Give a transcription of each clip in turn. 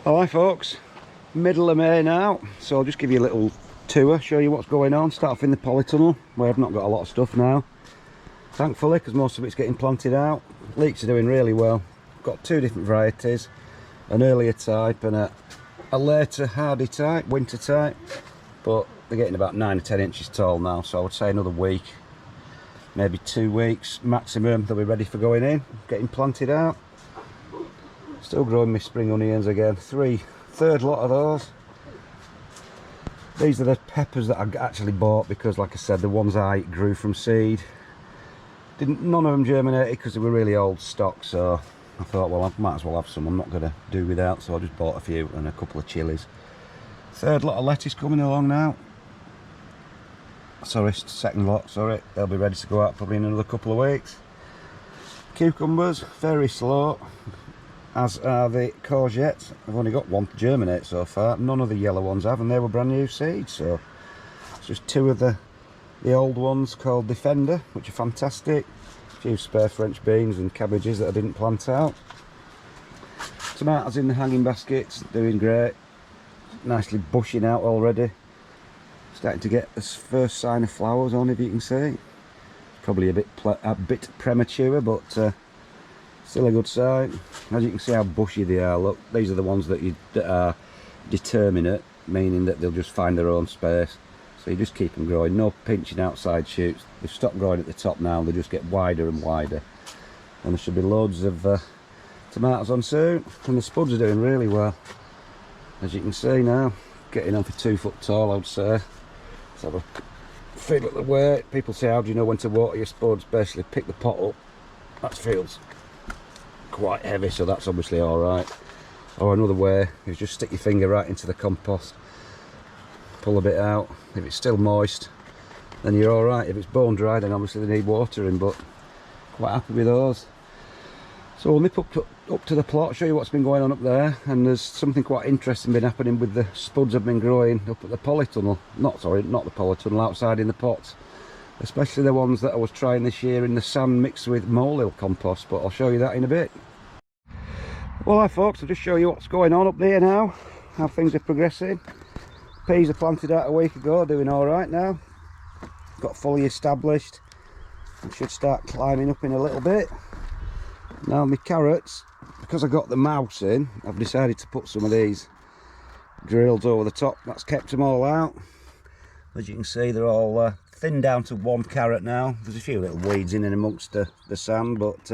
Hi folks, middle of May now, so I'll just give you a little tour, show you what's going on. Start off in the Polytunnel, where I've not got a lot of stuff now, thankfully, because most of it's getting planted out. Leeks are doing really well. Got two different varieties, an earlier type and a later hardy type, winter type, but they're getting about 9 or 10 inches tall now, so I would say another week, maybe 2 weeks maximum, they'll be ready for going in, getting planted out. Still growing my spring onions again, third lot of those. These are the peppers that I actually bought because, like I said, the ones I grew from seed, none of them germinated because they were really old stock, so I thought, well, I might as well have some. I'm not going to do without, so I just bought a few and a couple of chilies. Third lot of lettuce coming along now. Sorry, second lot, sorry. They'll be ready to go out probably in another couple of weeks. Cucumbers, very slow, as are the courgettes. I've only got one to germinate so far. None of the yellow ones have, and they were brand new seeds, so it's just two of the old ones called Defender, which are fantastic. A few spare French beans and cabbages that I didn't plant out. Tomatoes in the hanging baskets, doing great. Nicely bushing out already. Starting to get this first sign of flowers on, if you can see. Probably a bit premature, but still a good sign. As you can see how bushy they are. Look, these are the ones that are determinate, meaning that they'll just find their own space. So you just keep them growing, no pinching outside shoots. They've stopped growing at the top now, they just get wider and wider. And there should be loads of tomatoes on soon. And the spuds are doing really well, as you can see now. Getting on for 2 foot tall, I would say. Let's have a feel at the weight. People say, how do you know when to water your spuds? Basically, pick the pot up. That feels quite heavy, so that's obviously all right. Or another way is just stick your finger right into the compost, pull a bit out. If it's still moist, then you're all right. If it's bone dry, then obviously they need watering, but quite happy with those. So we'll nip up to the plot, show you what's been going on up there. And there's something quite interesting been happening with the spuds I've been growing up at the Polytunnel. Not the Polytunnel, outside in the pots. Especially the ones that I was trying this year in the sand mixed with molehill compost, but I'll show you that in a bit. Well, hi folks, I'll just show you what's going on up there now, how things are progressing. Peas are planted out a week ago, doing all right now. Got fully established and should start climbing up in a little bit. Now my carrots, because I got the mouse in, I've decided to put some of these drills over the top. That's kept them all out. As you can see, they're all thinned down to 1 carrot now. There's a few little weeds in and amongst the sand, but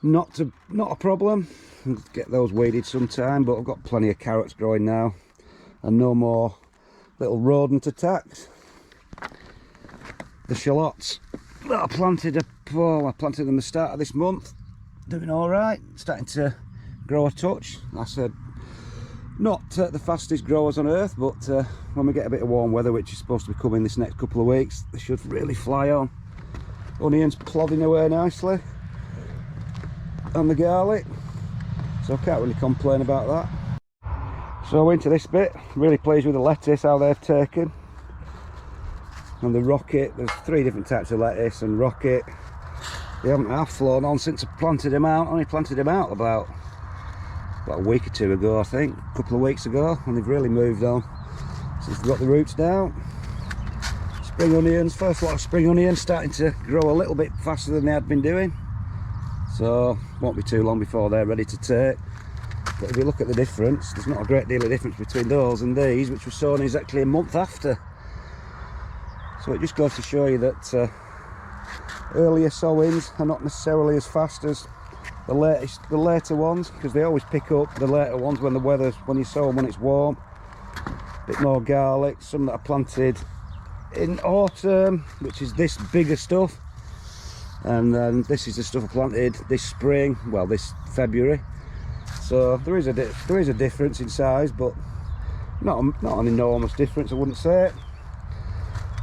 not a problem. I'll get those weeded sometime, but I've got plenty of carrots growing now and no more little rodent attacks. The shallots that I planted them at the start of this month, doing all right, starting to grow a touch. I said, not the fastest growers on earth, but when we get a bit of warm weather, which is supposed to be coming this next couple of weeks, they should really fly on. Onions plodding away nicely, and the garlic, so I can't really complain about that. So into this bit, really pleased with the lettuce, how they've taken. And the rocket, there's 3 different types of lettuce and rocket. They haven't half flown on since I planted them out. Only planted them out about a week or 2 ago, I think, a couple of weeks ago, and they've really moved on since they've got the roots down. Spring onions, first lot of spring onions starting to grow a little bit faster than they had been doing, so won't be too long before they're ready to take. But if you look at the difference, there's not a great deal of difference between those and these, which were sown exactly a month after. So it just goes to show you that earlier sowings are not necessarily as fast as the later ones, because they always pick up the later ones when you sow them when it's warm. A bit more garlic, some that I planted in autumn, which is this bigger stuff, and then this is the stuff I planted this spring, well, this February. So there is a difference in size, but not an enormous difference, I wouldn't say.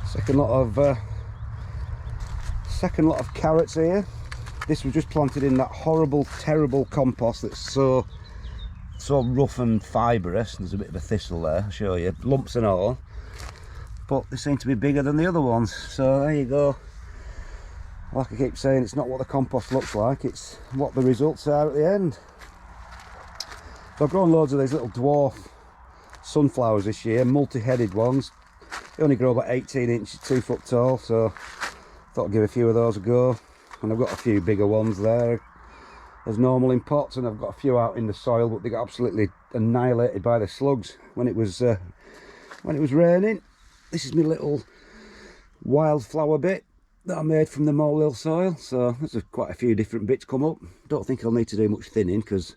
Second lot of carrots here. This was just planted in that horrible, terrible compost that's so rough and fibrous. There's a bit of a thistle there, I'll show you, lumps and all, but they seem to be bigger than the other ones. So there you go. Like I keep saying, it's not what the compost looks like, it's what the results are at the end. So I've grown loads of these little dwarf sunflowers this year, multi-headed ones. They only grow about 18 inches, 2 foot tall, so thought I'd give a few of those a go. And I've got a few bigger ones there as normal in pots, and I've got a few out in the soil, but they got absolutely annihilated by the slugs when it was raining. This is my little wildflower bit that I made from the molehill soil, so there's quite a few different bits come up. Don't think I'll need to do much thinning because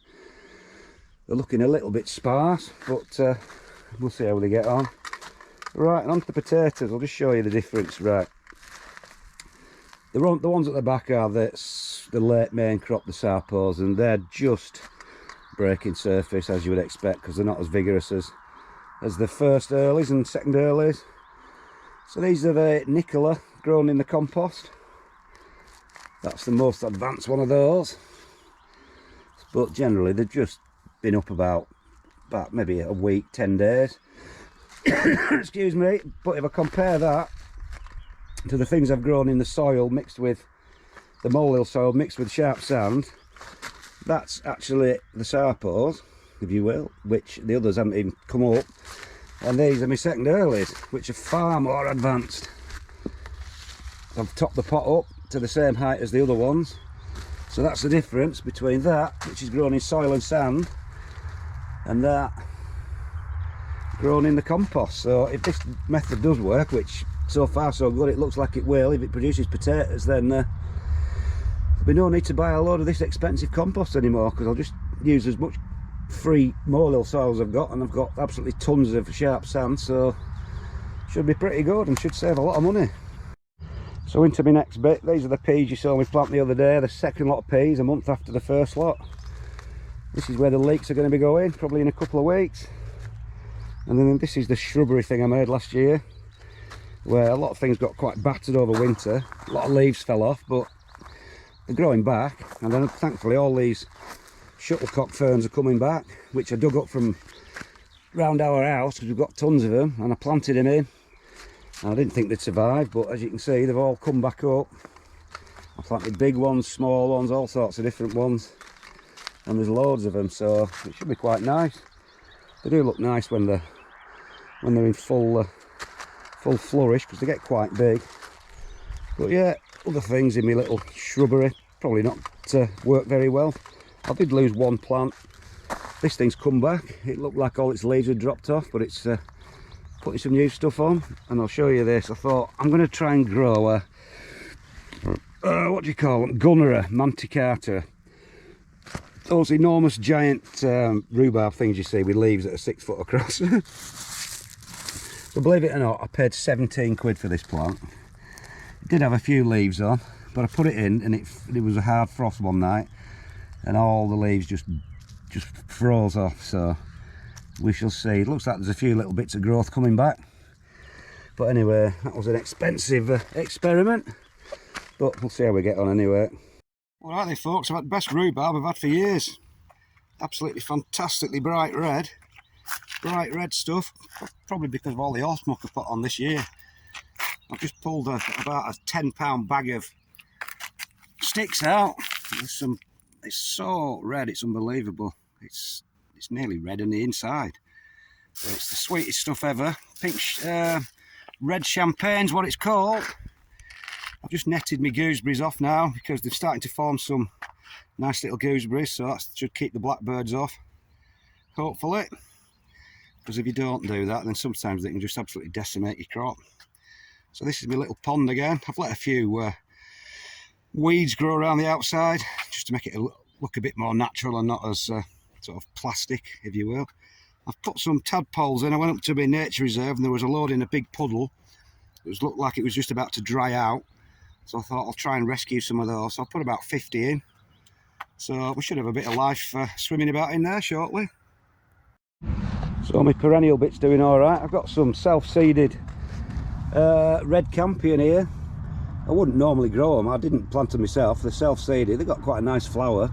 they're looking a little bit sparse, but we'll see how they get on. Right, and onto the potatoes. I'll just show you the difference. Right, the ones at the back are the late main crop, the sarpos, and they're just breaking surface as you would expect because they're not as vigorous as the first earlies and second earlies. So these are the Nicola grown in the compost. That's the most advanced one of those, but generally they've just been up about maybe a week, 10 days. Excuse me. But if I compare that to the things I've grown in the soil mixed with the molehill soil mixed with sharp sand, that's actually the sarpos, if you will, which the others haven't even come up, and these are my second earlies, which are far more advanced. I've topped the pot up to the same height as the other ones, so that's the difference between that, which is grown in soil and sand, and that grown in the compost. So if this method does work, which so far so good, it looks like it will, if it produces potatoes, then there'll be no need to buy a load of this expensive compost anymore, because I'll just use as much free molehill soil as I've got, and I've got absolutely tons of sharp sand, so should be pretty good and should save a lot of money. So into my next bit, these are the peas you saw me plant the other day, the second lot of peas a month after the first lot. This is where the leeks are going to be going, probably in a couple of weeks. And then this is the shrubbery thing I made last year, where a lot of things got quite battered over winter, a lot of leaves fell off, but they're growing back. And then thankfully all these shuttlecock ferns are coming back, which I dug up from round our house because we've got tons of them, and I planted them in. And I didn't think they'd survive, but as you can see, they've all come back up. I planted big ones, small ones, all sorts of different ones, and there's loads of them, so it should be quite nice. They do look nice when they're in full flourish, because they get quite big. But yeah, other things in my little shrubbery probably not work very well. I did lose one plant. This thing's come back. It looked like all its leaves had dropped off, but it's putting some new stuff on, and I'll show you this. I thought I'm going to try and grow a what do you call them, gunnera manticata. Those enormous giant rhubarb things you see with leaves that are 6 foot across. But believe it or not, I paid 17 quid for this plant. It did have a few leaves on, but I put it in, and it was a hard frost one night, and all the leaves just froze off. So we shall see. It looks like there's a few little bits of growth coming back, but anyway, that was an expensive experiment, but we'll see how we get on anyway. Alright then folks, I've had the best rhubarb I've had for years. Absolutely fantastically bright red stuff, probably because of all the horse muck I put on this year. I've just pulled about a 10-pound bag of sticks out. It's so red, it's unbelievable. It's nearly red on the inside. But it's the sweetest stuff ever. Pink red champagne's what it's called. I've just netted my gooseberries off now because they're starting to form some nice little gooseberries, so that should keep the blackbirds off, hopefully. Because if you don't do that, then sometimes they can just absolutely decimate your crop. So this is my little pond again. I've let a few weeds grow around the outside just to make it look a bit more natural and not as sort of plastic, if you will. I've put some tadpoles in. I went up to my nature reserve and there was a load in a big puddle. It looked like it was just about to dry out. So I thought I'll try and rescue some of those. So I'll put about 50 in. So we should have a bit of life swimming about in there shortly. So my perennial bit's doing alright. I've got some self-seeded red campion here. I wouldn't normally grow them. I didn't plant them myself. They're self-seeded. They've got quite a nice flower.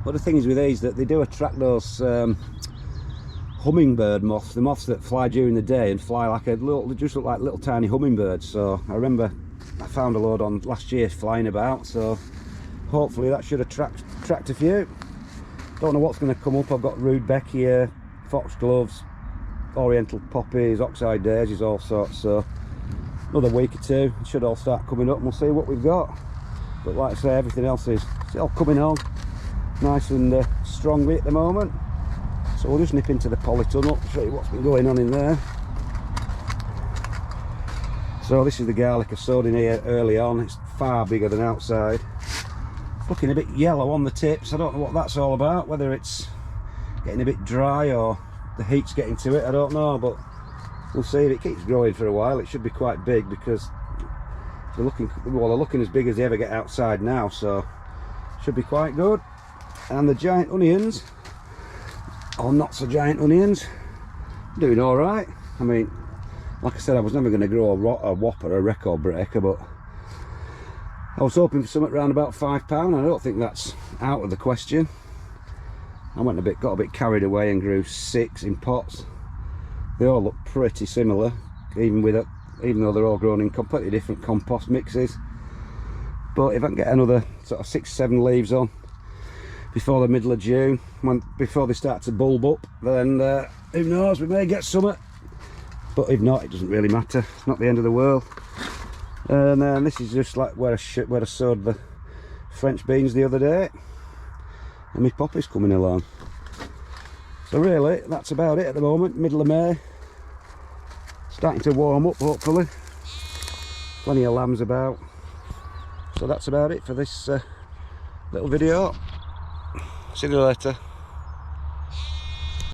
But the thing is with these, that they do attract those hummingbird moths. The moths that fly during the day and fly like they just look like little tiny hummingbirds. So I remember I found a load on last year flying about, so hopefully that should attract a few. Don't know what's going to come up. I've got Rhubarb here, foxgloves, oriental poppies, oxeye daisies, all sorts. So another week or two, it should all start coming up and we'll see what we've got. But like I say, everything else is all coming on nice and strongly at the moment. So we'll just nip into the Polytunnel, show you what's been going on in there. So this is the garlic I sowed in here early on. It's far bigger than outside. It's looking a bit yellow on the tips. I don't know what that's all about, whether it's getting a bit dry or the heat's getting to it, I don't know, but we'll see. If it keeps growing for a while, it should be quite big, because they're looking as big as they ever get outside now, so should be quite good. And the giant onions, or not so giant onions, doing all right. I mean, like I said, I was never going to grow a whopper, a record breaker, but I was hoping for something around about £5. I don't think that's out of the question. I got a bit carried away and grew 6 in pots. They all look pretty similar, even though they're all grown in completely different compost mixes. But if I can get another sort of 6-7 leaves on before the middle of June, before they start to bulb up, then who knows, we may get something. But if not, it doesn't really matter. It's not the end of the world. And then this is just like where I sowed the French beans the other day. And my poppy's coming along. So really, that's about it at the moment. Middle of May. Starting to warm up, hopefully. Plenty of lambs about. So that's about it for this little video. See you later.